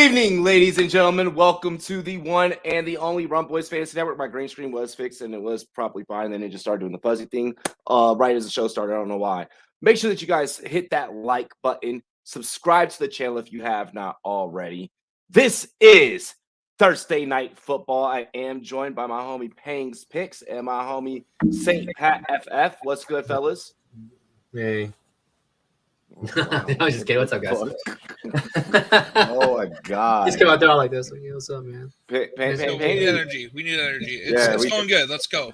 evening, ladies and gentlemen. Welcome to the one and the only Rumboyz Fantasy Network. My green screen was fixed and it was probably fine. Then it just started doing the fuzzy thing right as the show started. I don't know why. Make sure that you guys hit that like button. Subscribe to the channel if you have not already. This is Thursday Night Football. I am joined by my homie Pangs Picks and my homie St. Pat FF. What's good, fellas? Hey. I was just kidding. What's up, guys? Oh my god! Just come out there all like this. Like, what's up, man? We need energy. It's going good. Let's go.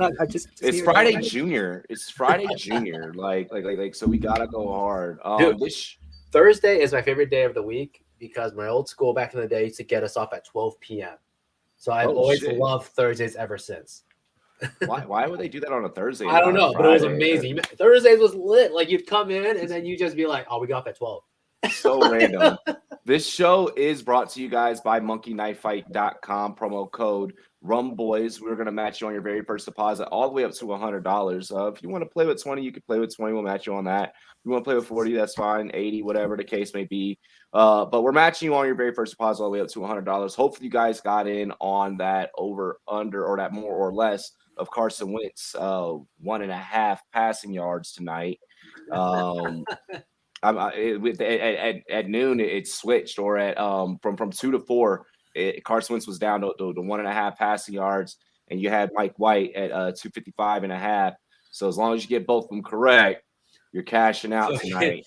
It's Friday Junior. It's Friday Junior. Like. So we gotta go hard. Dude, Thursday is my favorite day of the week because my old school back in the day used to get us off at 12 p.m. So I've always loved Thursdays ever since. Why would they do that on a Thursday? I don't know, but it was amazing. Thursdays was lit. Like you'd come in and then you just be like, "Oh, we got off at 12." So random. This show is brought to you guys by monkeyknifefight.com. Promo code Rumboyz. We're gonna match you on your very first deposit, all the way up to $100. If you want to play with 20, you can play with 20. We'll match you on that. If you want to play with 40, that's fine. 80, whatever the case may be. But we're matching you on your very first deposit all the way up to $100. Hopefully, you guys got in on that over under or that more or less of Carson Wentz 1.5 passing yards tonight. At noon it switched, or at from 2 to 4, Carson Wentz was down to 1.5 passing yards, and you had Mike White at 255.5. So as long as you get both of them correct, you're cashing out tonight.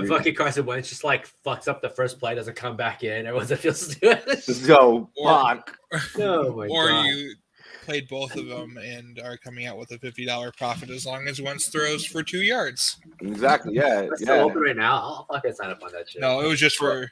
Fucking Carson Wentz just like fucks up the first play, doesn't come back in. Everyone feels stupid. So fuck. Oh my God. You played both of them and are coming out with a $50 profit as long as Wentz throws for 2 yards. Exactly. Yeah. It's still open right now. I'll fucking sign up on that shit. No, it was just from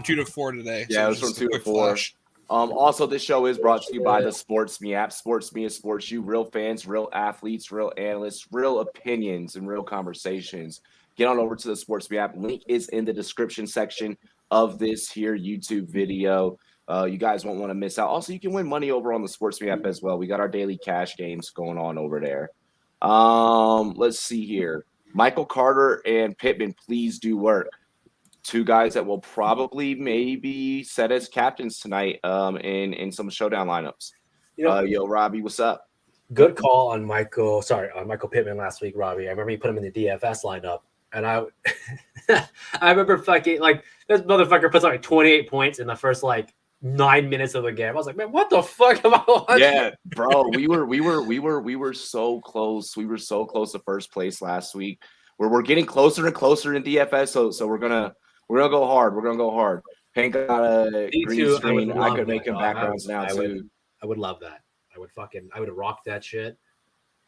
2 to 4 today. Yeah, so it was from 2 to 4. Flush. Also, this show is brought to you by the SportsMe app. SportsMe is sports you, real fans, real athletes, real analysts, real opinions, and real conversations. Get on over to the SportsMe app. Link is in the description section of this here YouTube video. You guys won't want to miss out. Also, you can win money over on the SportsMe app as well. We got our daily cash games going on over there. Let's see here. Michael Carter and Pittman, please do work. Two guys that will probably maybe set as captains tonight in some showdown lineups. Yo, Robbie, what's up? Good call on Michael Pittman last week, Robbie. I remember you put him in the DFS lineup. And I remember fucking like this motherfucker puts like 28 points in the first 9 minutes of the game. I was like, man, what the fuck am I watching? Yeah, bro, we were so close. We were so close to first place last week. We're getting closer and closer in DFS. So we're gonna go hard. We're gonna go hard. Hank got a green screen. I could make him backgrounds now too. I would love that. I would rock that shit.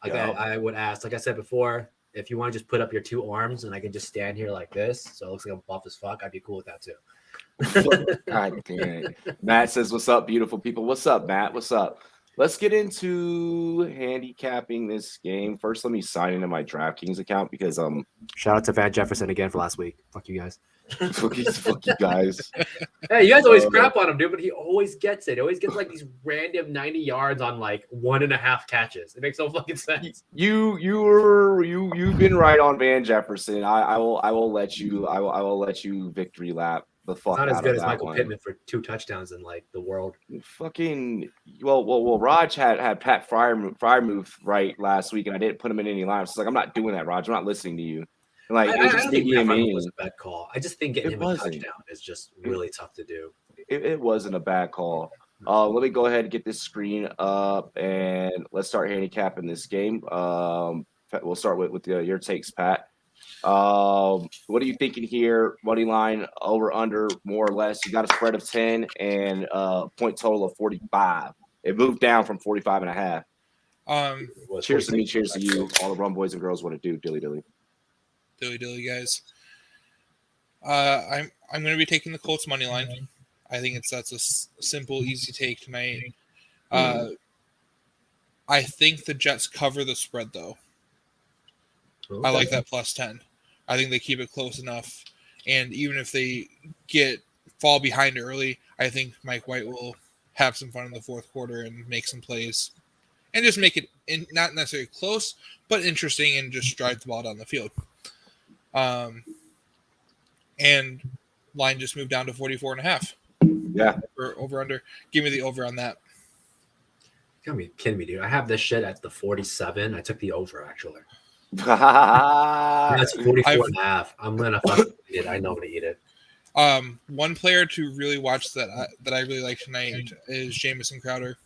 I would ask, like I said before, if you want to just put up your two arms and I can just stand here like this, so it looks like I'm buff as fuck, I'd be cool with that too. God damn it. Matt says, what's up, beautiful people? What's up, Matt? What's up? Let's get into handicapping this game. First, let me sign into my DraftKings account because shout out to Van Jefferson again for last week. Fuck you guys. Fuck you guys. Hey, you guys always crap on him, dude, but he always gets it. He always gets these random 90 yards on 1.5 catches. It makes no fucking sense. You've been right on Van Jefferson. I will let you victory lap the fuck not out as good of as Michael one. Pittman for 2 touchdowns in the world. Fucking well, Raj had Pat Fryer move right last week, and I didn't put him in any lineups. It's like, I'm not doing that, Raj. I'm not listening to you. I don't think it was a bad call. I just think getting him a touchdown is just really tough to do. It wasn't a bad call. Let me go ahead and get this screen up, and let's start handicapping this game. We'll start with your takes, Pat. What are you thinking here? Money line, over, under, more or less. You got a spread of 10 and point total of 45. It moved down from 45.5. Cheers to me, cheers to you. All the Rumboyz and girls want to do dilly dilly, guys. I'm going to be taking the Colts money line. I think that's a simple, easy take tonight. I think the Jets cover the spread though. Okay. I like that plus 10. I think they keep it close enough, and even if they fall behind early, I think Mike White will have some fun in the fourth quarter and make some plays, and just make it not necessarily close, but interesting, and just drive the ball down the field. And line just moved down to 44.5. Yeah. Or over under. Give me the over on that. You gotta be kidding me, dude. I have this shit at the 47. I took the over, actually. That's That's 44 and a half. I'm going to fucking eat it. I know I'm going to eat it. One player to really watch that I really like tonight is Jamison Crowder.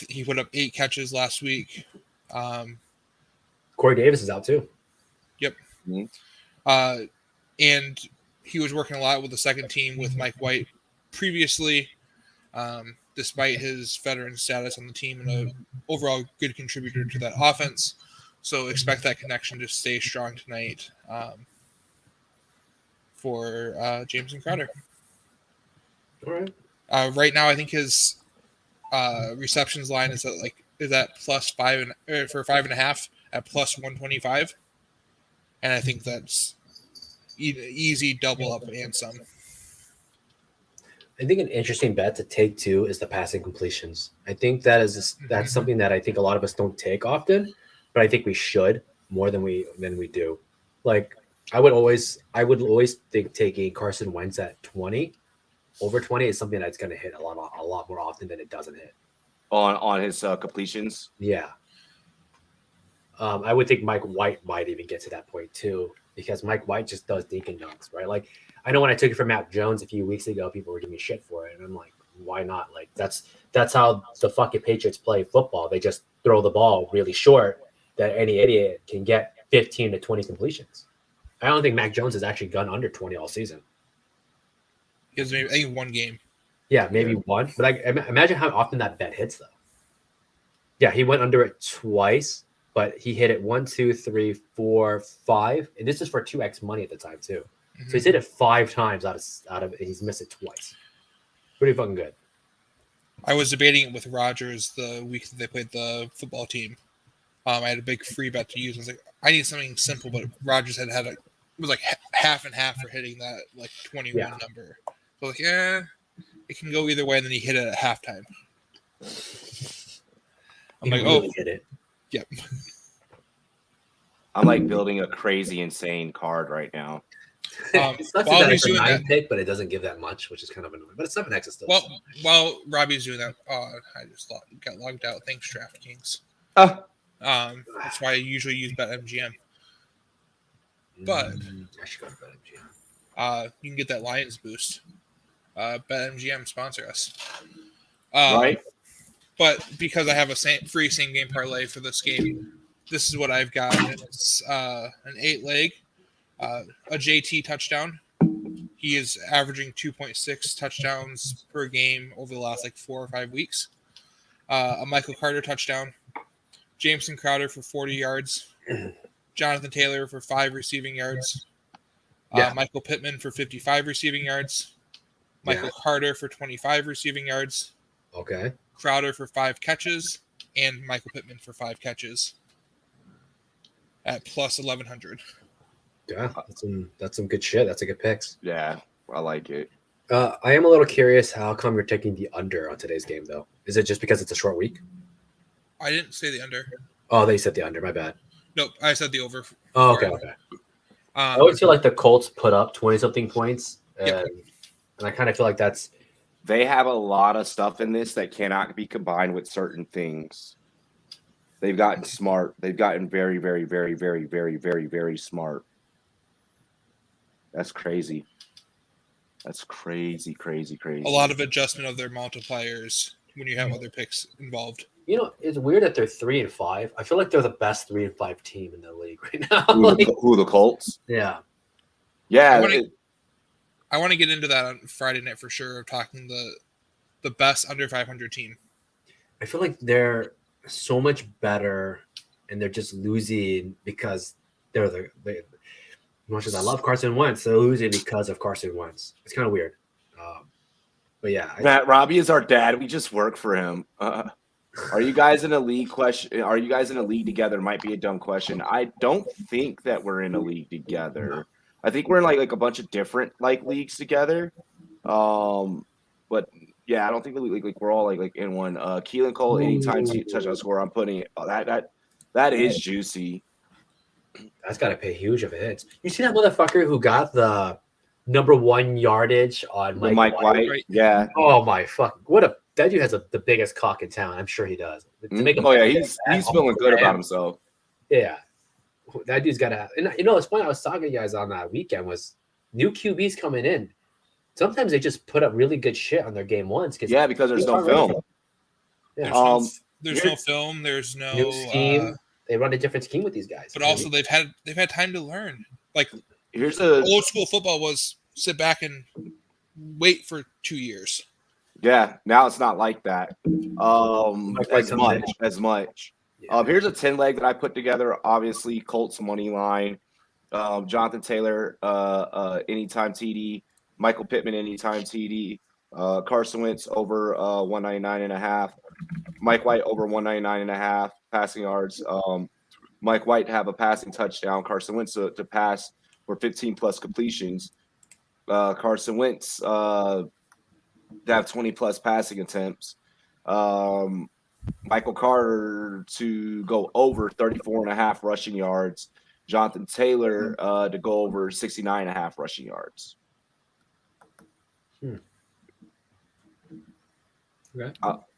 He put up 8 catches last week. Corey Davis is out too. Yep. Mm-hmm. And he was working a lot with the second team with Mike White previously, despite his veteran status on the team and an overall good contributor to that offense. So expect that connection to stay strong tonight for Jamison Crowder. All right. Right now, I think his receptions line is at plus 5 for 5.5 at plus 125, and I think that's easy double up and some. I think an interesting bet to take too is the passing completions. I think that's something that I think a lot of us don't take often, but I think we should more than we do. Like I would always think taking Carson Wentz at 20 over 20 is something that's going to hit a lot more often than it doesn't hit on his completions. Yeah. I would think Mike White might even get to that point too, because Mike White just does dink and dunks, right? Like I know when I took it from Mac Jones a few weeks ago, people were giving me shit for it, and I'm like, why not? Like that's how the fucking Patriots play football. They just throw the ball really short that any idiot can get 15 to 20 completions. I don't think Mac Jones has actually gone under 20 all season. He has maybe one game. Yeah, maybe one. But imagine how often that bet hits, though. Yeah, he went under it twice, but he hit it 1, 2, 3, 4, 5, and this is for 2x money at the time too. Mm-hmm. So he's hit it 5 times out of he's missed it twice. Pretty fucking good. I was debating it with Rogers the week that they played the football team. I had a big free bet to use. I was like, I need something simple, but Rogers had it was like half and half for hitting that like 21 number. So like, yeah, it can go either way. And then he hit it at halftime. I'm like, really hit it. Yep. I'm like building a crazy, insane card right now. It's not that it's a 9 pick, but it doesn't give that much, which is kind of annoying. But it's 7x is still. Well, while Robbie's doing that, I just got logged out. Thanks, DraftKings. That's why I usually use BetMGM. But I should go to BetMGM. You can get that Lions boost. BetMGM sponsor us. Right. But because I have a free same game parlay for this game, this is what I've got. It's an 8-leg, a JT touchdown. He is averaging 2.6 touchdowns per game over the last 4 or 5 weeks. A Michael Carter touchdown. Jamison Crowder for 40 yards. Jonathan Taylor for 5 receiving yards. Michael Pittman for 55 receiving yards. Michael Carter for 25 receiving yards. Okay. Crowder for 5 catches. And Michael Pittman for 5 catches. At plus 1,100. Yeah, that's some good shit. That's a good picks. Yeah, I like it. I am a little curious how come you're taking the under on today's game, though? Is it just because it's a short week? I didn't say the under. Oh, they said the under. My bad. Nope, I said the over. Oh, okay. I always feel like the Colts put up 20-something points, and I kind of feel like that's. They have a lot of stuff in this that cannot be combined with certain things. They've gotten smart. They've gotten very, very, very, very, very, very, very smart. That's crazy. That's crazy, crazy, crazy. A lot of adjustment of their multipliers when you have other picks involved. You know, it's weird that they're 3-5. I feel like they're the best 3-5 team in the league right now. Who the Colts? Yeah. Yeah. I want to get into that on Friday night for sure, of talking the best under 500 team. I feel like they're so much better, and they're just losing because they're as much as I love Carson Wentz, they're losing because of Carson Wentz. It's kind of weird. But yeah. Matt, Robbie is our dad. We just work for him. Are you guys in a league question? Are you guys in a league together? Might be a dumb question. I don't think that we're in a league together. I think we're in like a bunch of different leagues together. But yeah, I don't think we're all like in one. Keelan Cole, anytime touchdown score, I'm putting it. That is juicy. That's got to pay huge of a hit. You see that motherfucker who got the #1 yardage on Mike White. Right. Yeah. Oh my fuck! That dude has the biggest cock in town. I'm sure he does. To make him he's feeling good about himself. Yeah, that dude's got to have. And it's funny. I was talking to you guys on that weekend. Was new QBs coming in? Sometimes they just put up really good shit on their game ones because there's no film. Yeah. There's no film. There's no new scheme. They run a different scheme with these guys. But also they've had time to learn. Like here's old school football was sit back and wait for 2 years. Yeah, now it's not like that. As much. Yeah. Here's a 10 leg that I put together. Obviously, Colts money line. Jonathan Taylor, anytime TD. Michael Pittman, anytime TD. Carson Wentz over 199.5. Mike White over 199.5 passing yards. Mike White to have a passing touchdown. Carson Wentz to pass for 15 plus completions. Carson Wentz to have 20 plus passing attempts. Michael Carter to go over 34.5 rushing yards. Jonathan Taylor to go over 69.5 rushing yards. Okay.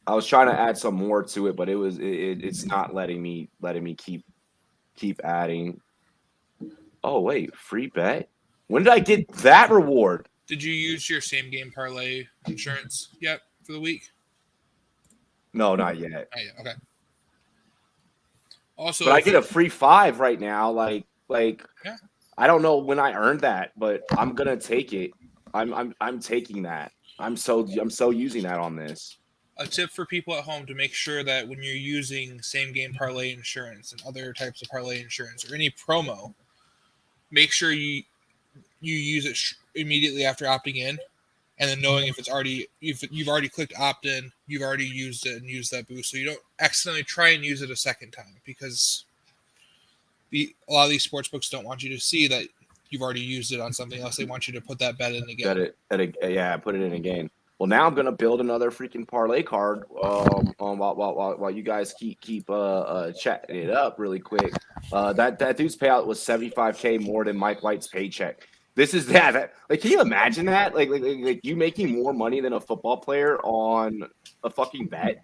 I was trying to add some more to it, but it's not letting me keep adding. Oh wait, free bet. When did I get that reward? Did you use your same game parlay insurance yet for the week? No, not yet. Not yet. Okay. Also, but I get a free 5 right now. Like yeah. I don't know when I earned that, but I'm gonna take it. I'm taking that. I'm so using that on this. A tip for people at home to make sure that when you're using same game parlay insurance and other types of parlay insurance or any promo, make sure you use it immediately after opting in, and then knowing if you've already clicked opt in, you've already used it and used that boost, so you don't accidentally try and use it a second time, because a lot of these sports books don't want you to see that you've already used it on something else. They want you to put that bet in again. Put it in again. Well, now I'm gonna build another freaking parlay card. While you guys keep chatting it up really quick. That dude's payout was $75K more than Mike White's paycheck. This is that. Like, can you imagine that? Like you making more money than a football player on a fucking bet?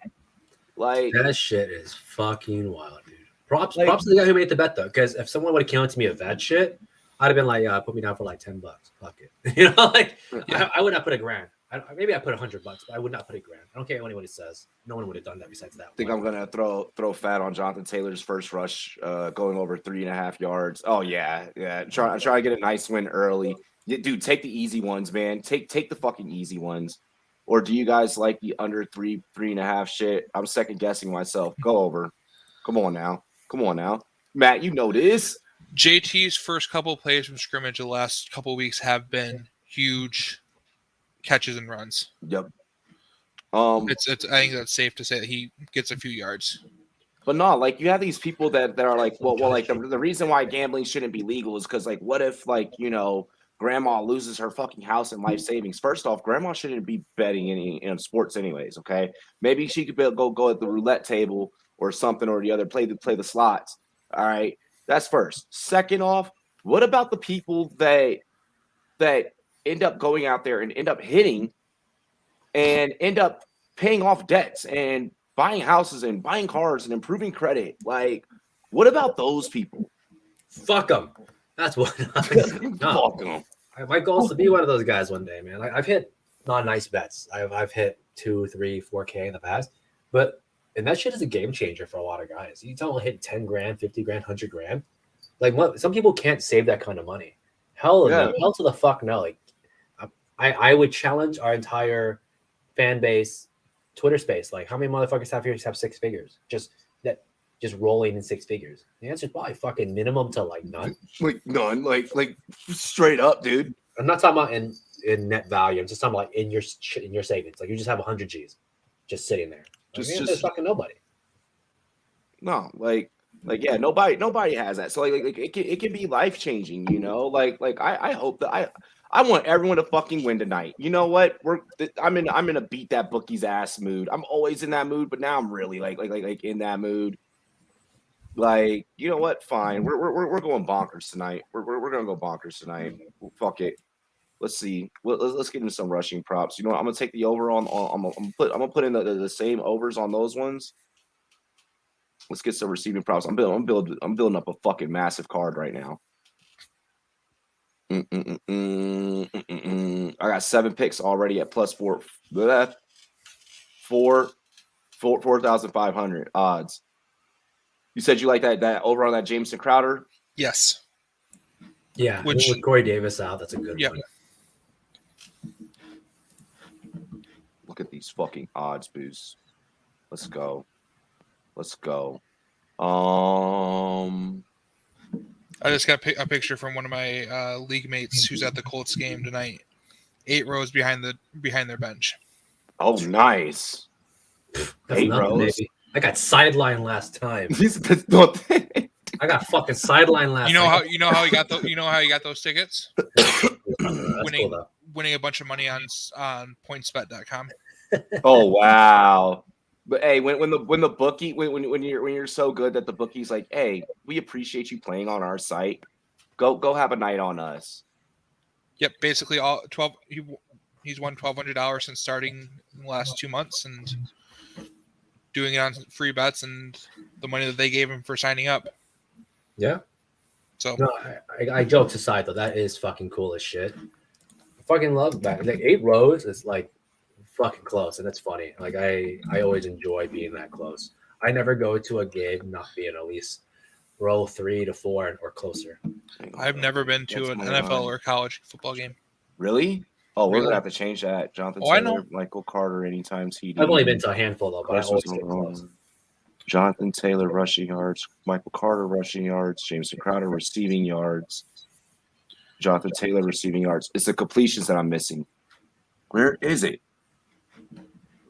Like, that shit is fucking wild, dude. Props to the guy who made the bet though, because if someone would have counted to me of that shit, I'd have been like, put me down for like $10. Fuck it. I would not put $1,000. Maybe I put $100, but I would not put $1,000. I don't care what anybody says. No one would have done that besides that. I think I'm gonna throw fat on Jonathan Taylor's first rush, going over 3.5 yards. Oh yeah. Try to get a nice win early. Dude, take the easy ones, man. Take the fucking easy ones. Or do you guys like the under 3.5 shit? I'm second guessing myself. Go over. Come on now, Matt. You know this. JT's first couple plays from scrimmage the last couple weeks have been huge catches and runs. Yep. I think that's safe to say that he gets a few yards. But no, like, you have these people that are like, well, like the reason why gambling shouldn't be legal is because, like, what if, like, grandma loses her fucking house and life savings? First off, grandma shouldn't be betting in sports anyways. Okay, maybe she could go at the roulette table or something or the other, play the slots. All right, that's first. Second off, what about the people that end up going out there and end up hitting and end up paying off debts and buying houses and buying cars and improving credit? Like, what about those people? Fuck them. That's what. Fuck them. My goal is to be one of those guys one day, man. I've hit not nice bets. I've hit 2, 3, 4K in the past, and that shit is a game changer for a lot of guys. You don't hit 10 grand, 50 grand, 100 grand. Like, some people can't save that kind of money. Hell to the fuck no. Like, I would challenge our entire fan base, Twitter space. Like, how many motherfuckers have 6 figures? Just rolling in 6 figures. The answer is probably fucking minimum to like none. Like none. Like straight up, dude. I'm not talking about in net value. I'm just talking about like in your savings. Like, you just have 100 G's just sitting there. Like, just fucking nobody. No, like yeah, nobody has that. So like it can be life changing, Like I hope that I want everyone to fucking win tonight. You know what? I'm in a beat that bookie's ass mood. I'm always in that mood, but now I'm really like in that mood. Like, you know what? Fine. We're going bonkers tonight. We're gonna go bonkers tonight. Fuck it. Let's see. Let's get into some rushing props. You know what? I'm gonna take the over on. I'm gonna put in the same overs on those ones. Let's get some receiving props. I'm building up a fucking massive card right now. I got 7 picks already at plus 4,500 odds. You said you like that over on that Jameson Crowder? Yes. Yeah, with Corey Davis out, that's a good one. Look at these fucking odds boosts. Let's go. I just got a picture from one of my league mates who's at the Colts game tonight. 8 rows behind their bench. Oh, nice. That's 8 rows. Baby. I got sideline last time. I got fucking sideline last. You know how he got those tickets? winning a bunch of money on pointsbet.com. Oh wow. But hey, when the bookie when you're so good that the bookie's like, hey, we appreciate you playing on our site. Go have a night on us. Yep, basically all 12. He's won $1,200 since starting in the last 2 months and doing it on free bets and the money that they gave him for signing up. Yeah. So no, I jokes aside though, that is fucking cool as shit. I fucking love that. Like 8 rows is like fucking close, and it's funny. Like I always enjoy being that close. I never go to a game not being at least row 3 to 4 or closer. I've never been to an NFL or college football game. Really? Oh, we're gonna have to change that. Jonathan Taylor, I know. Michael Carter, anytime TD. I've only been to a handful though, but I always get close. Jonathan Taylor rushing yards, Michael Carter rushing yards, Jameson Crowder receiving yards, Jonathan Taylor receiving yards. It's the completions that I'm missing. Where is it?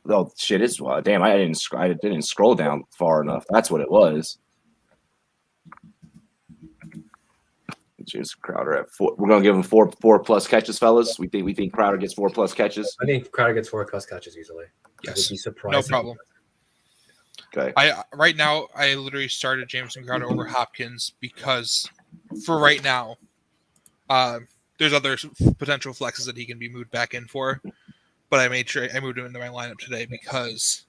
Oh shit! It's damn. I didn't scroll down far enough. That's what it was. Jameson Crowder at 4. We're gonna give him 4 plus catches, fellas. We think Crowder gets 4 plus catches. I think Crowder gets 4 plus catches easily. Yes, be surprised. No problem. Okay. Right now I literally started Jameson Crowder over Hopkins because for right now, there's other potential flexes that he can be moved back in for, but I made sure I moved him into my lineup today because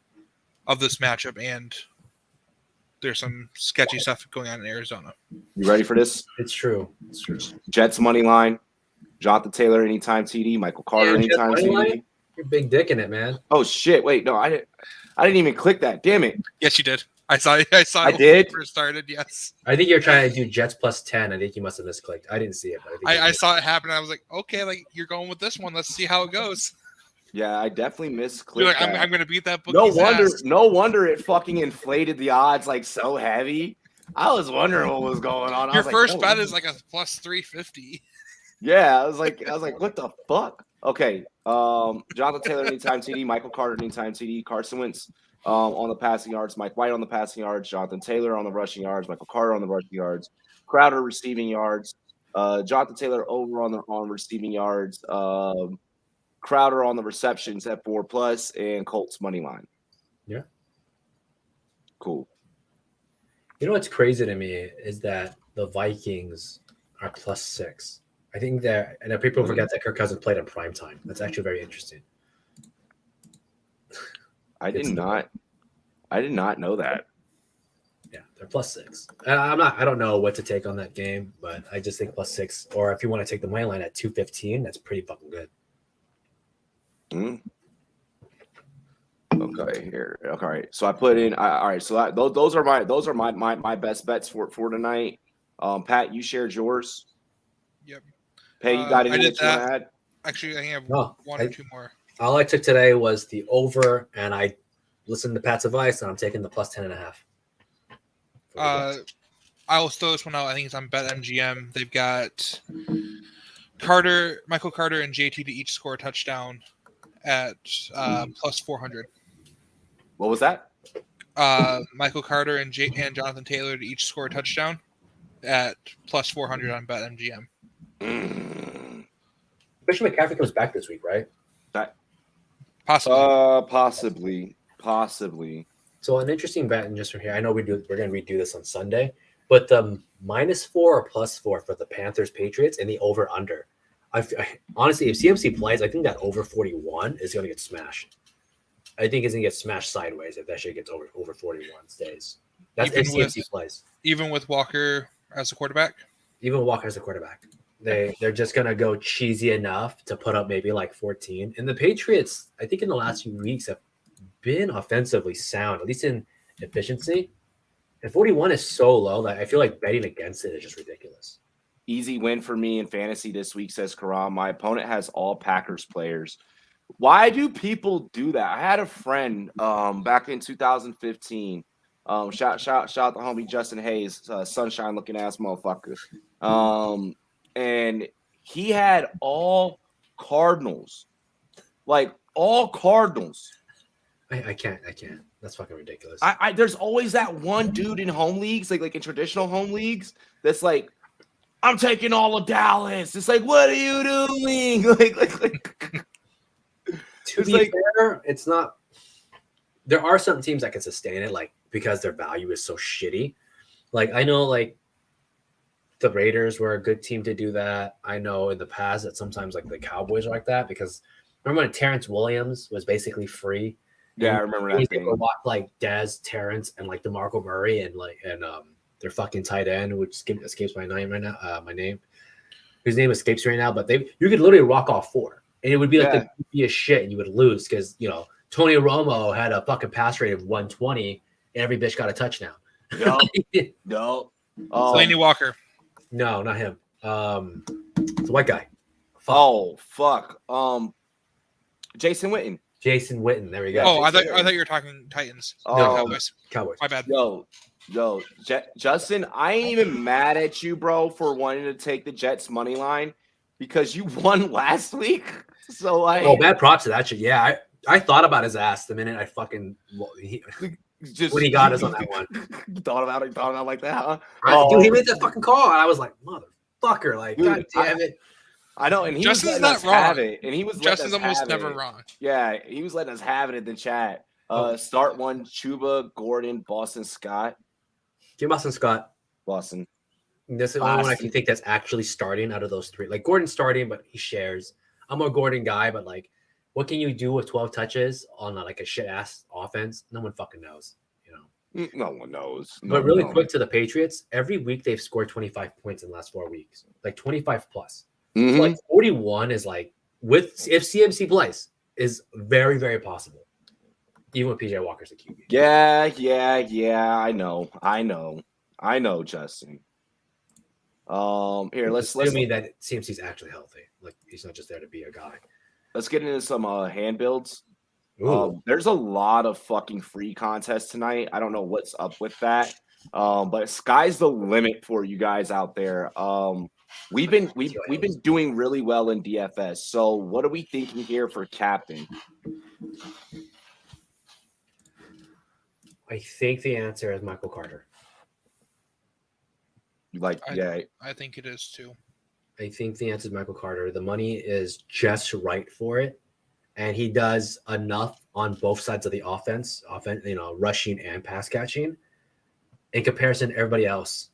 of this matchup and there's some sketchy stuff going on in Arizona. You ready for this? It's true. Jets money line, Jonathan Taylor anytime TD, Michael Carter anytime TD. You're big dick in it, man. Oh shit! Wait, no, I didn't even click that. Damn it! Yes, you did. I saw. I it did. When it first started. Yes. I think you're trying to do Jets plus 10. I think you must have misclicked. I didn't see it, but I saw it happen. I was like, okay, like you're going with this one. Let's see how it goes. Yeah, I definitely misclicked. You're like, I'm going to beat that book. No wonder it fucking inflated the odds like so heavy. I was wondering what was going on. Your first bet is like a plus 350. Yeah, I was like, what the fuck? Okay, Jonathan Taylor anytime TD, Michael Carter anytime TD, Carson Wentz on the passing yards, Mike White on the passing yards, Jonathan Taylor on the rushing yards, Michael Carter on the rushing yards, Crowder receiving yards, Jonathan Taylor over on receiving yards, Crowder on the receptions at 4 plus, and Colts money line. Yeah. Cool. You know what's crazy to me is that the Vikings are plus 6. I think that, and people forget that Kirk Cousins played in prime time. That's actually very interesting. I did not know that. Yeah, they're plus 6. I don't know what to take on that game, but I just think plus 6. Or if you want to take the money line at 215, that's pretty fucking good. Okay, here. Okay, all right. So I put in. All right. So those are my best bets for tonight. Pat, you shared yours. Yep. Pay, you got anything that you want to add? Actually, I have one or two more. All I took today was the over, and I listened to Pat's advice, and I'm taking the plus 10.5. I'll throw this one out. I think it's on BetMGM. They've got Michael Carter, and JT to each score a touchdown at plus 400. What was that? Michael Carter and Jonathan Taylor to each score a touchdown at plus 400 on BetMGM. Christian McCaffrey comes back this week, right? Possibly. Possibly. So an interesting bet, and just from here, I know we're going to redo this on Sunday, but the -4 or +4 for the Panthers Patriots and the over/under. Honestly, if CMC plays, I think that over 41 is going to get smashed. I think it's going to get smashed sideways if that shit gets over 41 stays. That's if CMC plays. Even with Walker as a quarterback? Even Walker as a quarterback. They're just going to go cheesy enough to put up maybe like 14. And the Patriots, I think in the last few weeks, have been offensively sound, at least in efficiency. And 41 is so low that I feel like betting against it is just ridiculous. Easy win for me in fantasy this week, says Karam. My opponent has all Packers players. Why do people do that? I had a friend back in 2015. Shout out the homie Justin Hayes, sunshine looking ass motherfucker. And he had all Cardinals, like all Cardinals. I can't. That's fucking ridiculous. There's always that one dude in home leagues, like in traditional home leagues, that's like, I'm taking all of Dallas. It's like, what are you doing? Like to be fair, it's not. There are some teams that can sustain it, like because their value is so shitty. Like I know, like the Raiders were a good team to do that. I know in the past that sometimes like the Cowboys are like that because remember when Terrence Williams was basically free. Yeah, I remember that thing. Like Dez, Terrence, and like DeMarco Murray, and their fucking tight end, which escapes my name right now. Whose name escapes right now, but you could literally rock off 4, and it would be like the goofiest shit, and you would lose because Tony Romo had a fucking pass rate of 120, and every bitch got a touchdown. No. Laney Walker. No, not him. It's a white guy. Fuck. Oh fuck. Jason Witten. Jason Witten. There we go. Oh, I thought you were talking Titans. No, Cowboys. My bad. Yo, Justin, I ain't even mad at you, bro, for wanting to take the Jets money line because you won last week. So bad props to that shit. Yeah, I thought about his ass the minute I fucking when he got us on that one. You thought about it like that, huh? Dude, he made that fucking call, and I was like, motherfucker, like, dude, God damn it. I know, and he Justin's was not wrong. Have it, and he was Justin's almost never wrong. Yeah, he was letting us have it in the chat. Start one: Chuba, Gordon, Boston Scott. Give Boston Scott. Boston. This is the only one I can think that's actually starting out of those 3. Like Gordon's starting, but he shares. I'm a Gordon guy, but like, what can you do with 12 touches on like a shit ass offense? No one fucking knows. No one knows. But really quick to the Patriots, every week they've scored 25 points in the last 4 weeks, like 25 plus. Mm-hmm. So like 41 is like if CMC plays is very, very possible. Even with PJ Walker's a QB. Yeah. I know, Justin. Here, let's mean that CMC's actually healthy. Like he's not just there to be a guy. Let's get into some hand builds. There's a lot of fucking free contests tonight. I don't know what's up with that. But sky's the limit for you guys out there. We've been doing really well in DFS. So what are we thinking here for captain? I think the answer is Michael Carter. I think it is too. I think the answer is Michael Carter. The money is just right for it. And he does enough on both sides of the offense, rushing and pass catching. In comparison to everybody else,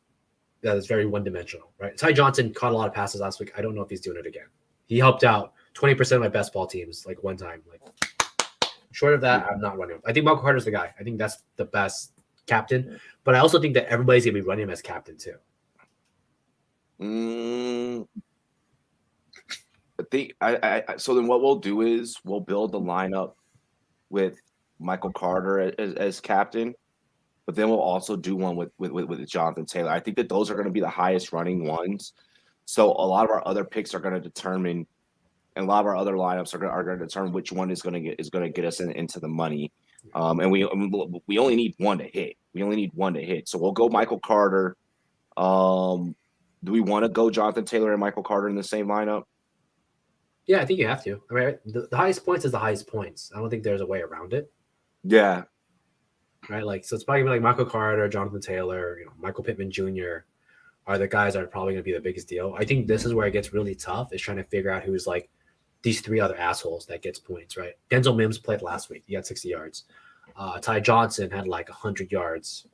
that is very one-dimensional, right? Ty Johnson caught a lot of passes last week. I don't know if he's doing it again. He helped out 20% of my best ball teams, like one time. Like short of that, I'm not running him. I think Michael Carter's the guy. I think that's the best captain. But I also think that everybody's gonna be running him as captain too. So then what we'll do is we'll build the lineup with Michael Carter as captain, but then we'll also do one with Jonathan Taylor. I think that those are going to be the highest running ones. So a lot of our other picks are going to determine, and a lot of our other lineups are going to determine which one is going to get us into the money. And we only need one to hit. So we'll go Michael Carter. Do we want to go Jonathan Taylor and Michael Carter in the same lineup? Yeah, I think you have to. I mean, the highest points is the highest points. I don't think there's a way around it. Yeah. Right? Like, so it's probably like Michael Carter, Jonathan Taylor, Michael Pittman Jr. are the guys that are probably going to be the biggest deal. I think this is where it gets really tough, is trying to figure out who's like these 3 other assholes that gets points, right? Denzel Mims played last week. He got 60 yards. Ty Johnson had like 100 yards.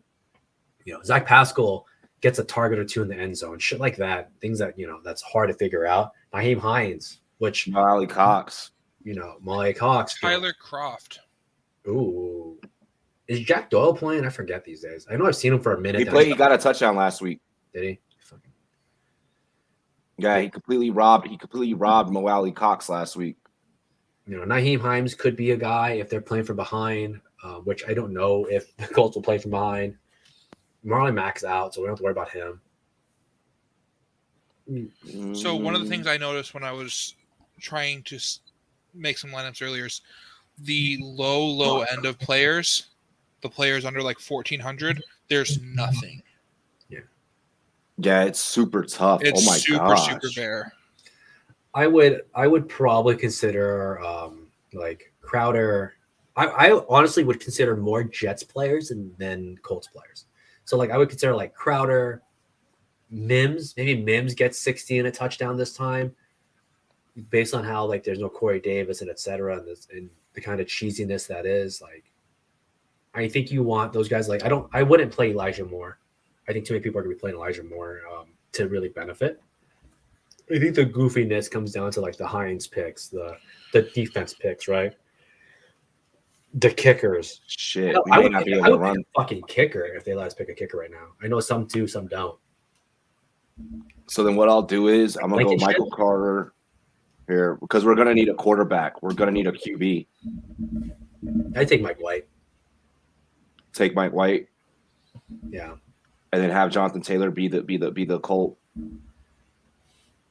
Zach Pascal gets a target or 2 in the end zone, shit like that. Things that, that's hard to figure out. Naheem Hines, which Molly Cox. Molly Cox. Tyler Croft. Ooh. Is Jack Doyle playing? I forget these days. I know I've seen him for a minute. He got a touchdown last week. Did he? Yeah, he completely robbed Mo Alley Cox last week. Naheem Hines could be a guy if they're playing from behind, which I don't know if the Colts will play from behind. Marlon Mack's out, so we don't have to worry about him. So one of the things I noticed when I was trying to make some lineups earlier is the low end of players, the players under like 1,400, there's nothing. Yeah, it's super tough. It's oh my super gosh. bare. I would probably consider like Crowder. I honestly would consider more Jets players than Colts players. So like I would consider like Crowder, Mims. Maybe Mims gets 60 and a touchdown this time, based on how like there's no Corey Davis and etc. And the kind of cheesiness that is. Like, I think you want those guys. Like I wouldn't play Elijah Moore. I think too many people are going to be playing Elijah Moore to really benefit. I think the goofiness comes down to like the Hines picks, the defense picks, right? The kickers. Shit, I we would may not be pick able to run. a fucking kicker if they let us pick a kicker right now. I know some do, some don't. So then what I'll do is I'm going to go Blankenship? Michael Carter here because we're going to need a quarterback. We're going to need a QB. I take Mike White. Take Mike White. Yeah. And then have Jonathan Taylor be the Colt.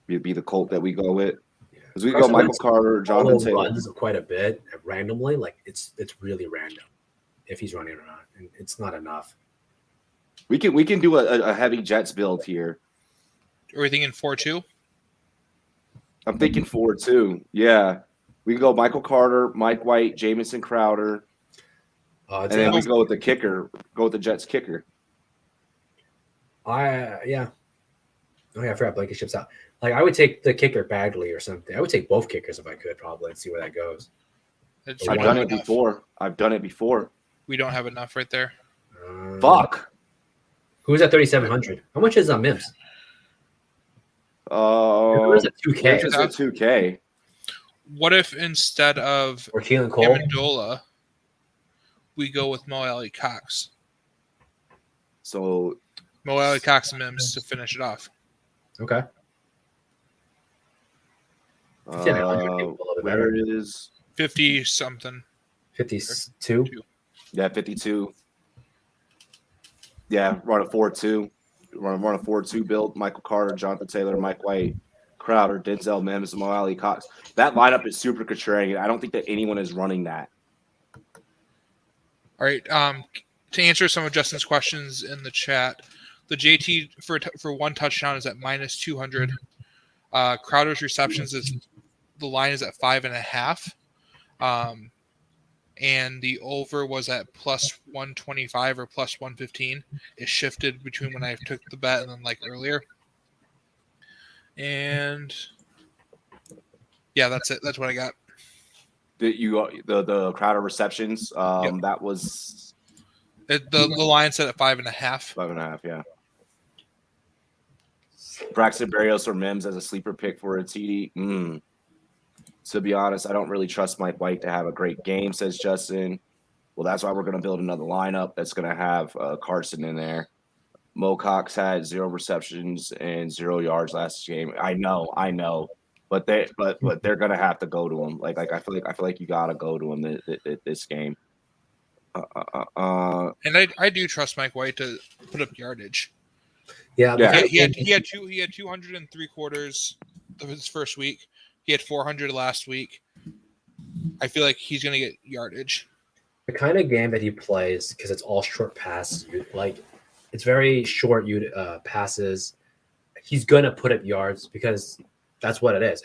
Be the Colt that we go with. Because we go Michael Carter, Jonathan Taylor. Runs quite a bit randomly. Like it's really random if he's running or not, and it's not enough. We can do a heavy Jets build here. Are we thinking 4-2? I'm thinking 4-2. Yeah, we can go Michael Carter, Mike White, Jamison Crowder, and then we go with the kicker. Go with the Jets kicker. Yeah. Oh yeah, I forgot Blankenship's out. Like I would take the kicker Bagley or something. I would take both kickers if I could probably and see where that goes. I've done it before. We don't have enough right there. Fuck. Who's at 3,700? How much is Mims? Mims at 2K. Mims is at 2K. What if instead of or Keelan Cole, Amendola, we go with Mo Alley Cox? So Mo Alley Cox and Mims to finish it off. Okay. Where is 50 something? 52. Yeah, 52. Yeah, run a 4-2. Run a 4-2 build. Michael Carter, Jonathan Taylor, Mike White, Crowder, Denzel Mims, Mo Alley Cox. That lineup is super contrarian. I don't think that anyone is running that. All right. To answer some of Justin's questions in the chat, the JT for one touchdown is at -200. Crowder's receptions the line is at 5.5. And the over was at +125 or +115. It shifted between when I took the bet and then like earlier. And yeah, that's it. That's what I got. The Crowder receptions. Yep. That was the line set at 5.5. 5.5. Yeah. Braxton Berrios or Mims as a sleeper pick for a TD. To be honest, I don't really trust Mike White to have a great game, says Justin. Well, that's why we're going to build another lineup that's going to have Carson in there. Mo Cox had 0 receptions and 0 yards last game. I know, but they're going to have to go to him. Like I feel like you got to go to him this game. And I do trust Mike White to put up yardage. Yeah. He had 203 quarters of his first week. He had 400 last week. I feel like he's going to get yardage. The kind of game that he plays, because it's all short passes, like it's very short passes. He's going to put up yards because that's what it is.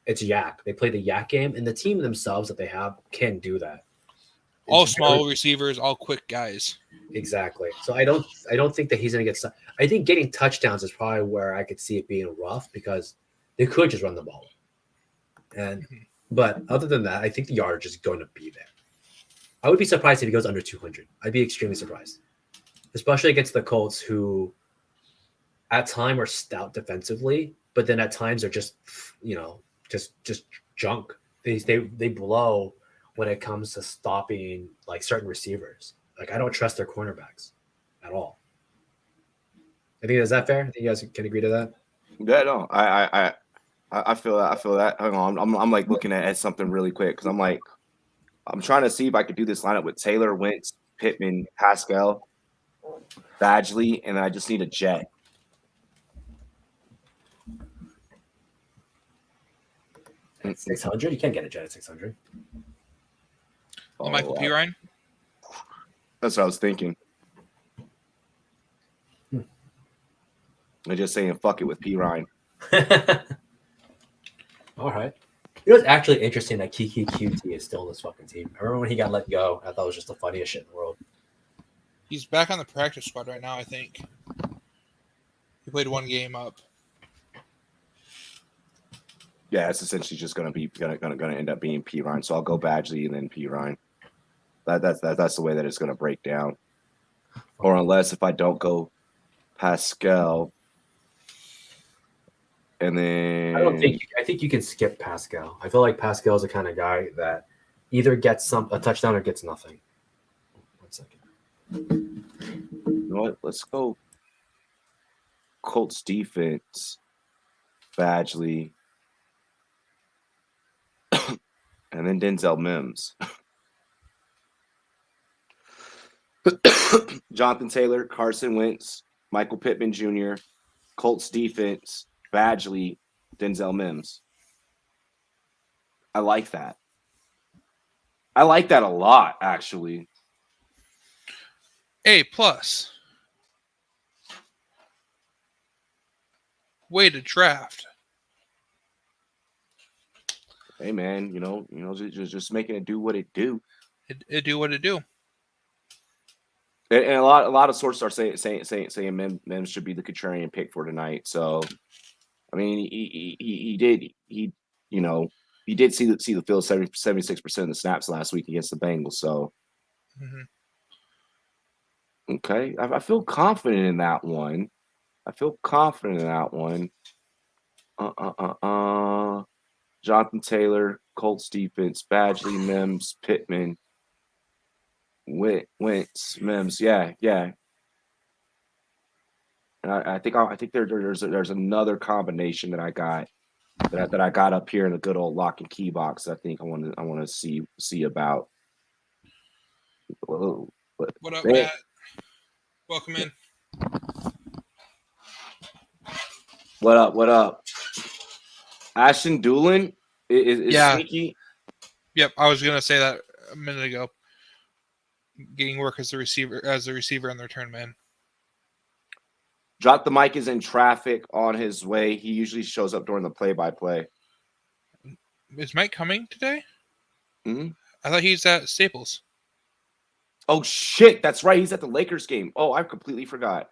It's yak. They play the yak game, and the team themselves that they have can do that. All small receivers, all quick guys. Exactly. So I don't think that he's going to get. I think getting touchdowns is probably where I could see it being rough because they could just run the ball. But other than that, I think the yardage is going to be there. I would be surprised if he goes under 200. I'd be extremely surprised, especially against the Colts, who at times are stout defensively, but then at times they're just, just junk. They blow when it comes to stopping like certain receivers. Like I don't trust their cornerbacks at all. I think is that fair? I think you guys can agree to that. Yeah, no, I feel that. I feel that. Hang on, I'm like looking at something really quick because I'm trying to see if I could do this lineup with Taylor, Wentz, Pittman, Pascal, Badgley, and I just need a jet. At 600, you can't get a jet at 600. Michael P. Ryan. That's what I was thinking. I'm just saying, fuck it with P. Ryan. All right. It was actually interesting that Kiki QT is still in this fucking team. I remember when he got let go. I thought it was just the funniest shit in the world. He's back on the practice squad right now, I think. He played one game up. Yeah, it's essentially just gonna end up being P. Ryan. So I'll go Badgley and then P. Ryan. That's the way that it's gonna break down. Or unless if I don't go Pascal. And then I think you can skip Pascal. I feel like Pascal's the kind of guy that either gets a touchdown or gets nothing. 1 second. You know what? Let's go Colts defense, Badgley, and then Denzel Mims. Jonathan Taylor, Carson Wentz, Michael Pittman Jr., Colts defense, Badgley, Denzel Mims. I like that. I like that a lot, actually. A+. Way to draft. Hey man, just making it do what it do. It do what it do. And a lot of sources are saying Mims should be the contrarian pick for tonight. So, I mean, he did see the field 76% of the snaps last week against the Bengals. So, okay, I feel confident in that one. Jonathan Taylor, Colts defense, Badgley, Mims, Pittman, Wentz, Mims, yeah. And I think there's another combination that I got that I got up here in the good old lock and key box. I think I want to see about. Whoa, what up, Matt? Welcome in. What up? Ashton Doolin is sneaky. Yep, I was gonna say that a minute ago. Getting work as a receiver on the return man. Drop the mic is in traffic on his way. He usually shows up during the play-by-play. Is Mike coming today? Mm-hmm. I thought he's at Staples. Oh shit, that's right. He's at the Lakers game. Oh, I completely forgot.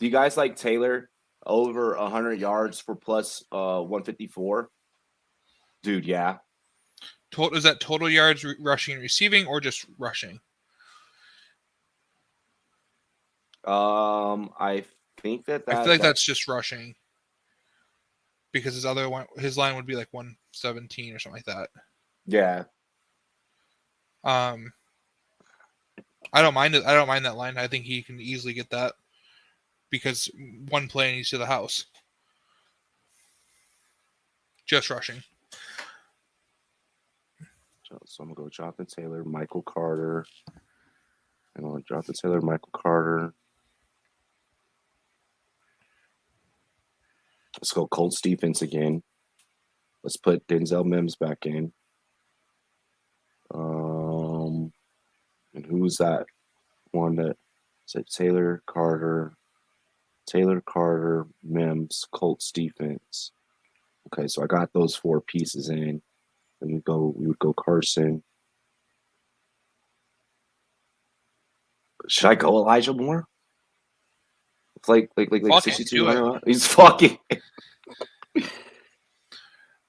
Do you guys like Taylor over 100 yards for plus 154? Dude, yeah. Is that total yards rushing and receiving or just rushing? I think that I feel like that's just rushing. Because his line would be like 117 or something like that. Yeah. I don't mind it. I don't mind that line. I think he can easily get that because one play and he's to the house. Just rushing. So I'm gonna go Jonathan Taylor, Michael Carter. I'm gonna Jonathan Taylor, Michael Carter. Let's go Colts defense again. Let's put Denzel Mims back in. And who's that one that said Taylor Carter, Mims, Colts defense. Okay, so I got those four pieces in. Then we would go Carson. Should I go Elijah Moore? It's like 62. He's fucking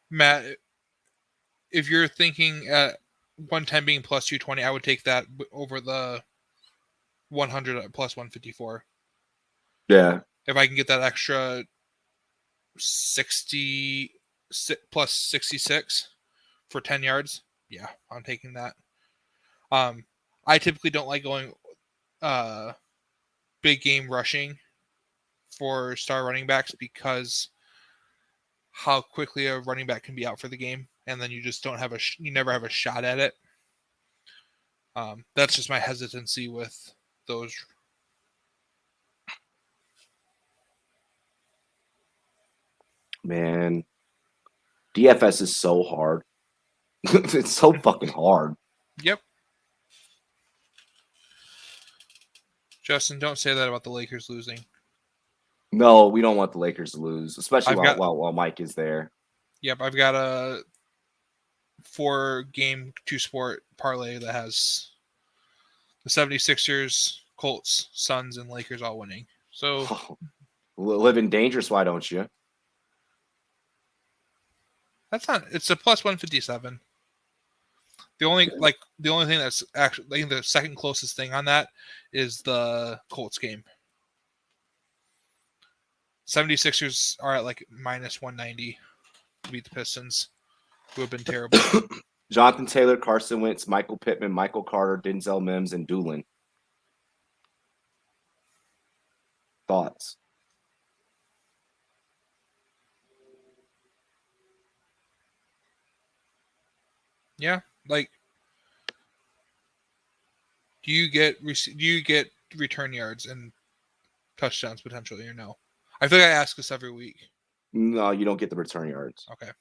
Matt, if you're thinking at 110 being plus 220, I would take that over the 100 plus 154. Yeah. if I can get that extra 60 plus 66 for 10 yards, yeah, I'm taking that. I typically don't like going big game rushing for star running backs because how quickly a running back can be out for the game, and then you just don't have you never have a shot at it. That's just my hesitancy with those. Man, DFS is so hard. It's so fucking hard. Yep. Justin, don't say that about the Lakers losing. No, we don't want the Lakers to lose, especially I've while Mike is there. Yep, I've got a 4-game 2-sport parlay that has the 76ers, Colts, Suns, and Lakers all winning. So living dangerous, why don't you? that's not. It's a plus 157. The only thing that's actually, I think the second closest thing on that is the Colts game. 76ers are at like minus 190 to beat the Pistons, who have been terrible. Jonathan Taylor, Carson Wentz, Michael Pittman, Michael Carter, Denzel Mims, and Doolin. Thoughts? Yeah, like, do you get return yards and touchdowns potentially or no? I feel like I ask this every week. No, you don't get the return yards. Okay.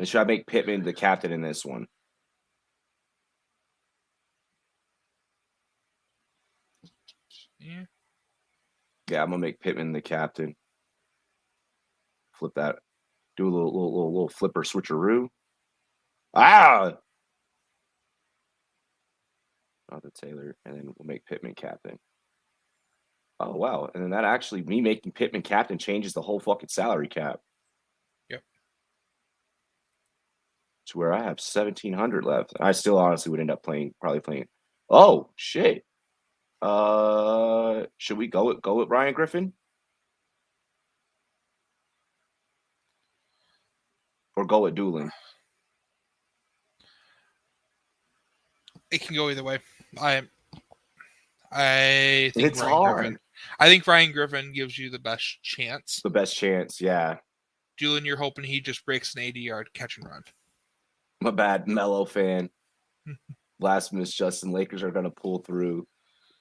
And should I make Pittman the captain in this one? Yeah. Yeah, I'm gonna make Pittman the captain. Flip that. Do a little flipper switcheroo. Ah! The Taylor, and then we'll make Pittman captain. Oh wow! And then that actually, me making Pittman captain changes the whole fucking salary cap. Yep. To where I have 1,700 left. I still honestly would end up probably playing. Oh shit! Should we go with Ryan Griffin? Or go with Doolin? It can go either way. I think It's hard. I think Ryan Griffin gives you the best chance. The best chance, yeah. Doolin, you're hoping he just breaks an 80-yard catch and run. I'm a bad Mello fan. Last minute, Justin. Lakers are going to pull through.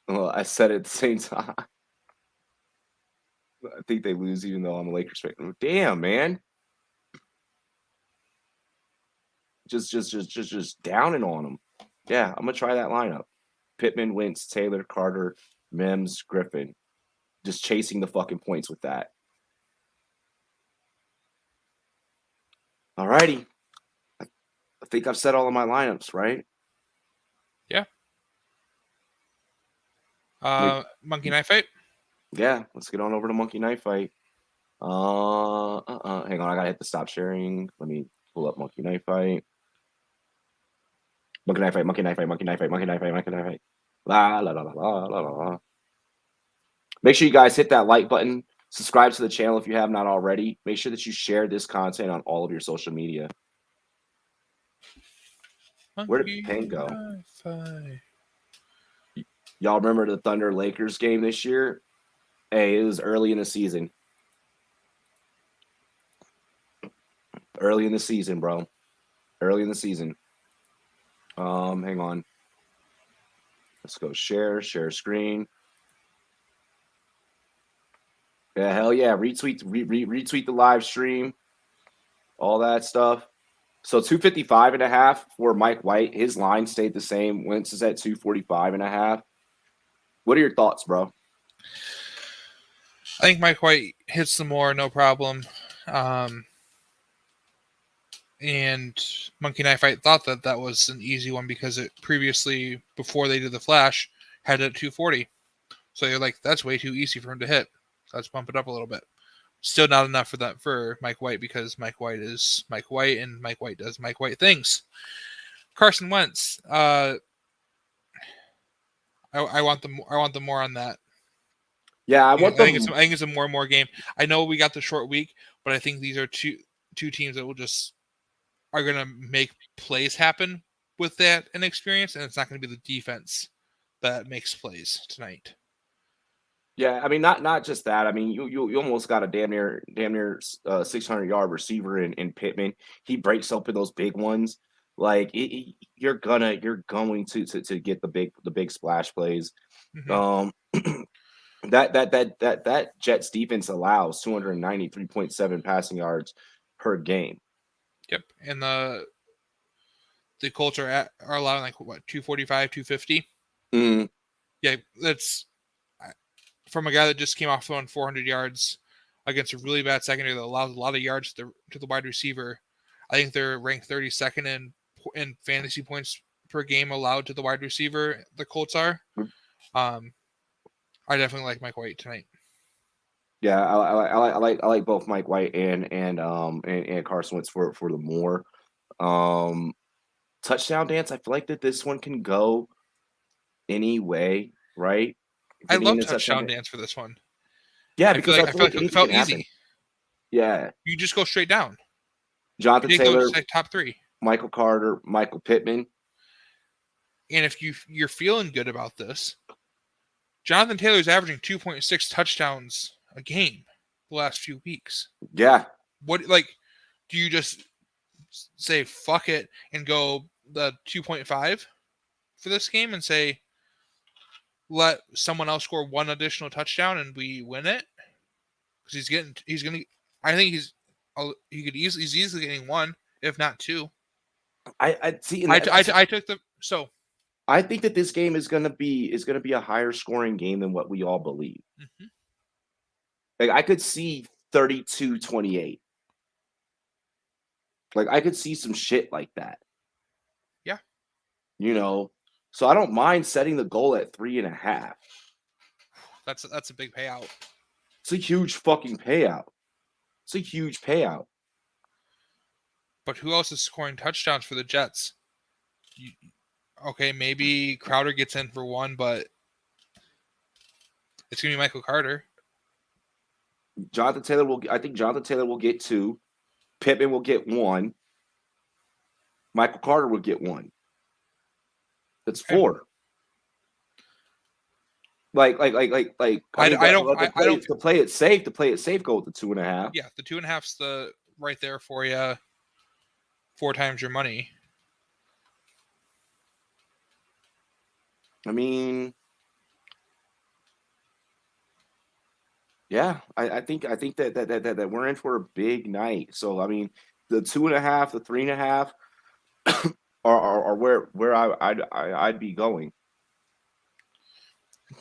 Well, I said it at the same time. I think they lose, even though I'm a Lakers fan. Damn, man. Just downing on them. Yeah, I'm gonna try that lineup. Pittman, Wentz, Taylor, Carter, Mims, Griffin. Just chasing the fucking points with that. All righty. I think I've said all of my lineups, right? Yeah. Monkey Knife Fight? Yeah, let's get on over to Monkey Knife Fight. Hang on, I gotta hit the stop sharing. Let me pull up Monkey Knife Fight. Monkey Knife Fight, Monkey Knife Fight, Monkey Knife Fight, Monkey Knife Fight, Monkey Knife Fight. La la la la la la la. Make sure you guys hit that like button. Subscribe to the channel if you have not already. Make sure that you share this content on all of your social media. Where did Payne go? Y'all remember the Thunder Lakers game this year? Hey, it was early in the season. Early in the season, bro. Early in the season. Hang on. Let's go share screen. Yeah, hell yeah. Retweet the live stream. All that stuff. So 255.5 for Mike White. His line stayed the same. Wentz is at 245.5. What are your thoughts, bro? I think Mike White hits the more, no problem. And Monkey Knife Fight thought that was an easy one because it previously, before they did the flash, had it at 240. So you're like, that's way too easy for him to hit. Let's bump it up a little bit. Still not enough for Mike White because Mike White is Mike White and Mike White does Mike White things. Carson Wentz. I want them more on that. Yeah, I think it's a more and more game. I know we got the short week, but I think these are two teams that are going to make plays happen with that inexperience, and it's not going to be the defense that makes plays tonight. Yeah, I mean, not just that. I mean, you almost got a damn near 600-yard receiver in Pittman. He breaks open those big ones. Like you're going to get the big splash plays. Mm-hmm. That Jets defense allows 293.7 passing yards per game. Yep, and the Colts are allowing like what 245, 250. Mm. Yeah, that's from a guy that just came off throwing 400 yards against a really bad secondary that allows a lot of yards to the wide receiver. I think they're ranked 32nd in fantasy points per game allowed to the wide receiver. The Colts are. I definitely like Mike White tonight. Yeah, I like both Mike White and Carson Wentz for the more touchdown dance. I feel like that this one can go any way, right? I love touchdown dance for this one. Yeah, because I feel like it felt easy. Yeah, you just go straight down. Jonathan Taylor, like top 3. Michael Carter, Michael Pittman. And if you're feeling good about this, Jonathan Taylor's averaging 2.6 touchdowns a game the last few weeks. Yeah. What do you just say fuck it and go the 2.5 for this game and say let someone else score one additional touchdown and we win it? Because he's easily getting one, if not two. I see. I took the so. I think that this game is gonna be a higher scoring game than what we all believe. Mm-hmm. Like I could see 32-28. Like I could see some shit like that. Yeah. So I don't mind setting the goal at 3.5. That's a big payout. It's a huge fucking payout. It's a huge payout. But who else is scoring touchdowns for the Jets? Okay, maybe Crowder gets in for one, but it's gonna be Michael Carter. I think Jonathan Taylor will get 2. Pittman will get 1. Michael Carter will get 1. That's 4. To play it safe, go with the 2.5. Yeah, the 2.5's the right there for you. 4 times your money. I mean, yeah, I think that we're in for a big night. So I mean, the 2.5, the 3.5 are where I'd be going.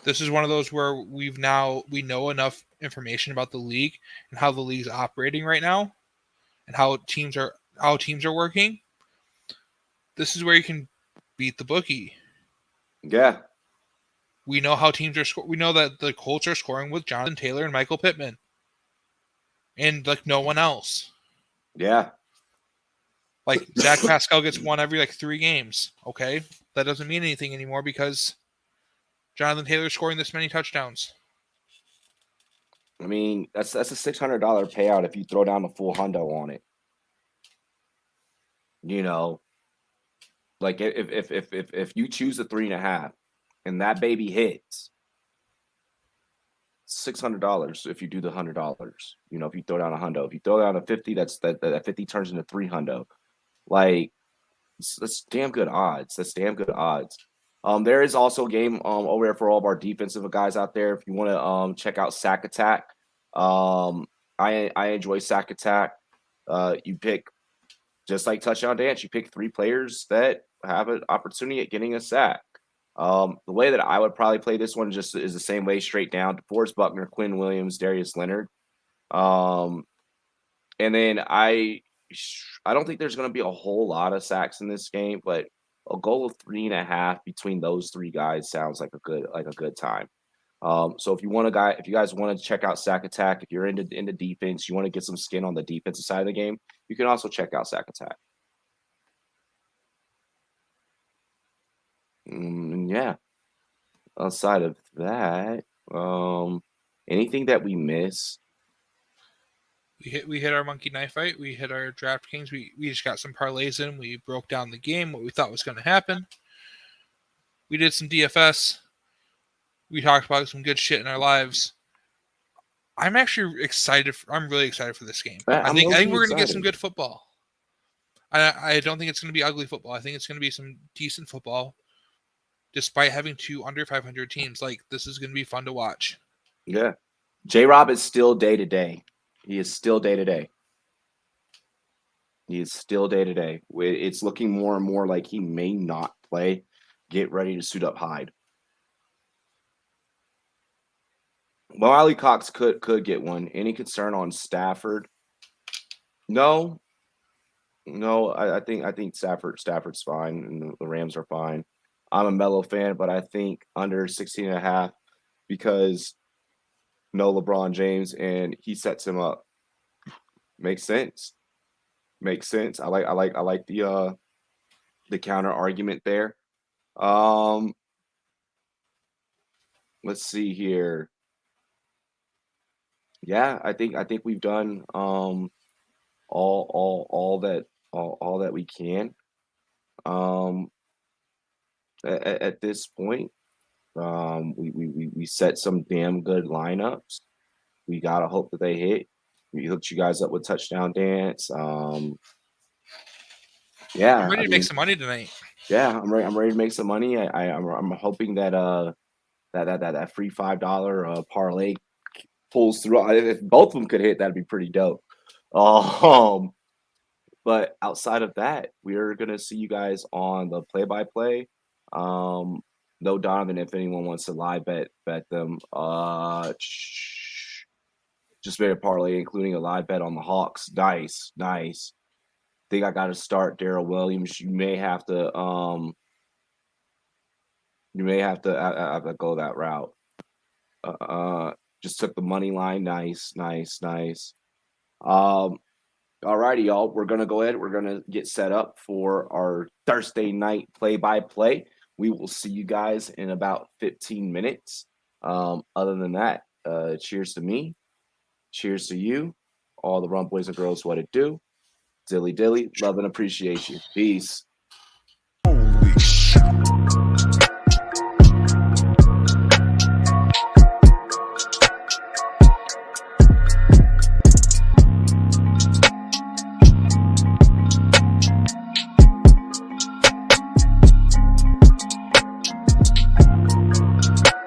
This is one of those where we know enough information about the league and how the league's operating right now, and how teams are working. This is where you can beat the bookie. Yeah. We know how teams are we know that the Colts are scoring with Jonathan Taylor and Michael Pittman. And like no one else. Yeah. Like Zach Pascal gets one every 3 games. Okay. That doesn't mean anything anymore because Jonathan Taylor's scoring this many touchdowns. I mean, that's a $600 payout if you throw down the full hundo on it. Like if you choose the 3.5 and that baby hits, $600 if you do the $100. If you throw down a hundo, if you throw down a 50, that 50 turns into 3 hundo. Like that's damn good odds. There is also a game over there for all of our defensive guys out there. If you want to check out Sack Attack, I enjoy Sack Attack. You pick just like Touchdown Dance. You pick 3 players that have an opportunity at getting a sack. The way that I would probably play this one just is the same way, straight down: DeForest Buckner, Quinn Williams, Darius Leonard. And then I don't think there's going to be a whole lot of sacks in this game, but a goal of 3.5 between those 3 guys sounds like a good time. So if you guys want to check out Sack Attack, if you're into defense, you want to get some skin on the defensive side of the game, you can also check out Sack Attack. Yeah. outside of that, anything that we miss? We hit our monkey knife fight. We hit our DraftKings. We just got some parlays in. We broke down the game, what we thought was going to happen. We did some DFS. We talked about some good shit in our lives. I'm actually excited. I'm really excited for this game. I think we're going to get some good football. I don't think it's going to be ugly football. I think it's going to be some decent football, despite having 2 under 500 teams. Like, this is going to be fun to watch. Yeah. J-Rob is still day-to-day. He is still day-to-day. He is still day-to-day. It's looking more and more like he may not play. Get ready to suit up hide. Well, Ali Cox could get one. Any concern on Stafford? No. I think Stafford's fine, and the Rams are fine. I'm a Melo fan, but I think under 16.5 because no LeBron James, and he sets him up. Makes sense. I like the counter argument there. Let's see here. Yeah, I think we've done all that we can. At this point, we set some damn good lineups. We gotta hope that they hit. We hooked you guys up with touchdown dance. Yeah, I'm ready to make some money tonight. Yeah, I'm ready to make some money. I'm hoping that that free $5 parlay pulls through. If both of them could hit, that'd be pretty dope. But outside of that, we're gonna see you guys on the play-by-play. No Donovan, if anyone wants to live bet them. Just made a parlay, including a live bet on the Hawks. Nice. Think I got to start Darrell Williams. You may have to go that route. Just took the money line. Nice. Alrighty, y'all. We're gonna go ahead. We're gonna get set up for our Thursday night play-by-play. We will see you guys in about 15 minutes. Other than that, cheers to me. Cheers to you. All the Rumboyz and girls, what it do. Dilly dilly. Love and appreciate you. Peace.